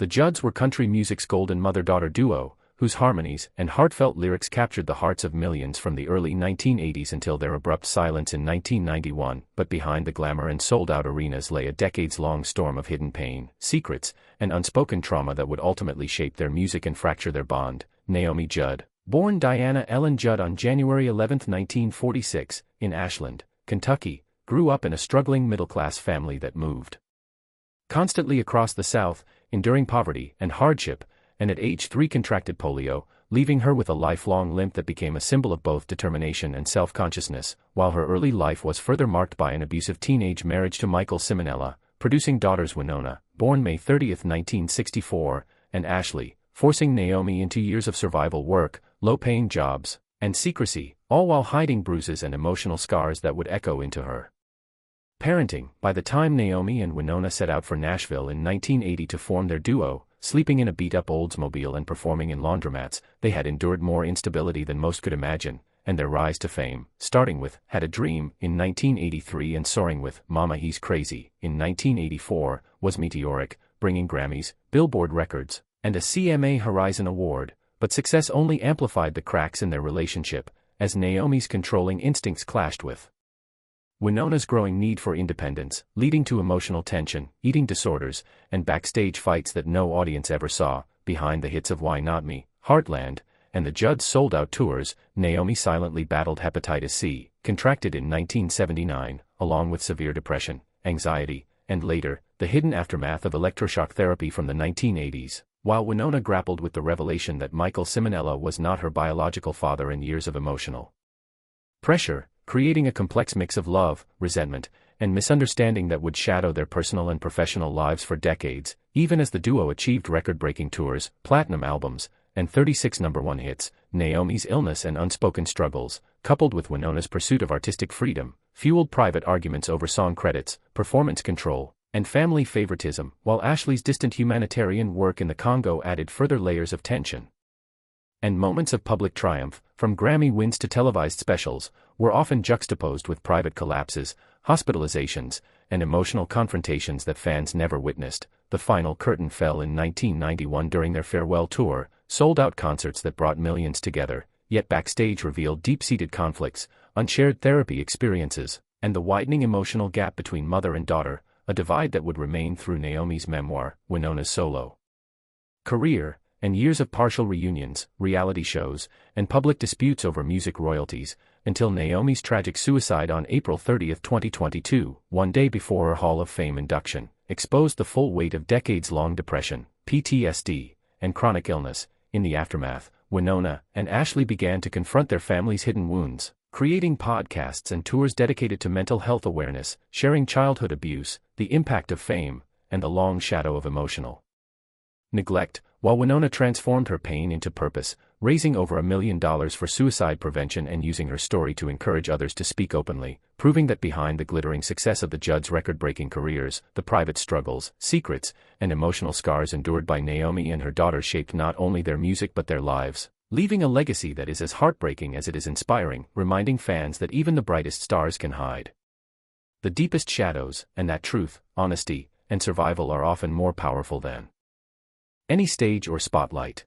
The Judds were country music's golden mother-daughter duo, whose harmonies and heartfelt lyrics captured the hearts of millions from the early 1980s until their abrupt silence in 1991. But behind the glamour and sold-out arenas lay a decades-long storm of hidden pain, secrets, and unspoken trauma that would ultimately shape their music and fracture their bond. Naomi Judd, born Diana Ellen Judd on January 11, 1946, in Ashland, Kentucky, grew up in a struggling middle-class family that moved constantly across the South, enduring poverty and hardship, and at age 3 contracted polio, leaving her with a lifelong limp that became a symbol of both determination and self-consciousness. While her early life was further marked by an abusive teenage marriage to Michael Simonella, producing daughters Winona, born May 30, 1964, and Ashley, forcing Naomi into years of survival work, low-paying jobs, and secrecy, all while hiding bruises and emotional scars that would echo into her parenting. By the time Naomi and Winona set out for Nashville in 1980 to form their duo, sleeping in a beat-up Oldsmobile and performing in laundromats, they had endured more instability than most could imagine, and their rise to fame, starting with Had a Dream in 1983 and soaring with Mama He's Crazy in 1984, was meteoric, bringing Grammys, Billboard records, and a CMA Horizon Award. But success only amplified the cracks in their relationship, as Naomi's controlling instincts clashed with Winona's growing need for independence, leading to emotional tension, eating disorders, and backstage fights that no audience ever saw. Behind the hits of Why Not Me, Heartland, and the Judds' sold-out tours, Naomi silently battled hepatitis C, contracted in 1979, along with severe depression, anxiety, and later, the hidden aftermath of electroshock therapy from the 1980s. While Winona grappled with the revelation that Michael Simonella was not her biological father and years of emotional pressure, creating a complex mix of love, resentment, and misunderstanding that would shadow their personal and professional lives for decades. Even as the duo achieved record-breaking tours, platinum albums, and 36 #1 hits, Naomi's illness and unspoken struggles, coupled with Winona's pursuit of artistic freedom, fueled private arguments over song credits, performance control, and family favoritism, while Ashley's distant humanitarian work in the Congo added further layers of tension. And moments of public triumph, from Grammy wins to televised specials, were often juxtaposed with private collapses, hospitalizations, and emotional confrontations that fans never witnessed. The final curtain fell in 1991 during their farewell tour, sold-out concerts that brought millions together, yet backstage revealed deep-seated conflicts, unshared therapy experiences, and the widening emotional gap between mother and daughter, a divide that would remain through Naomi's memoir, Winona's solo career, and years of partial reunions, reality shows, and public disputes over music royalties, until Naomi's tragic suicide on April 30, 2022, one day before her Hall of Fame induction, exposed the full weight of decades-long depression, PTSD, and chronic illness. In the aftermath, Winona and Ashley began to confront their family's hidden wounds, creating podcasts and tours dedicated to mental health awareness, sharing childhood abuse, the impact of fame, and the long shadow of emotional neglect, while Winona transformed her pain into purpose, raising over $1 million for suicide prevention and using her story to encourage others to speak openly, proving that behind the glittering success of the Judds' record-breaking careers, the private struggles, secrets, and emotional scars endured by Naomi and her daughter shaped not only their music but their lives, leaving a legacy that is as heartbreaking as it is inspiring, reminding fans that even the brightest stars can hide the deepest shadows, and that truth, honesty, and survival are often more powerful than any stage or spotlight.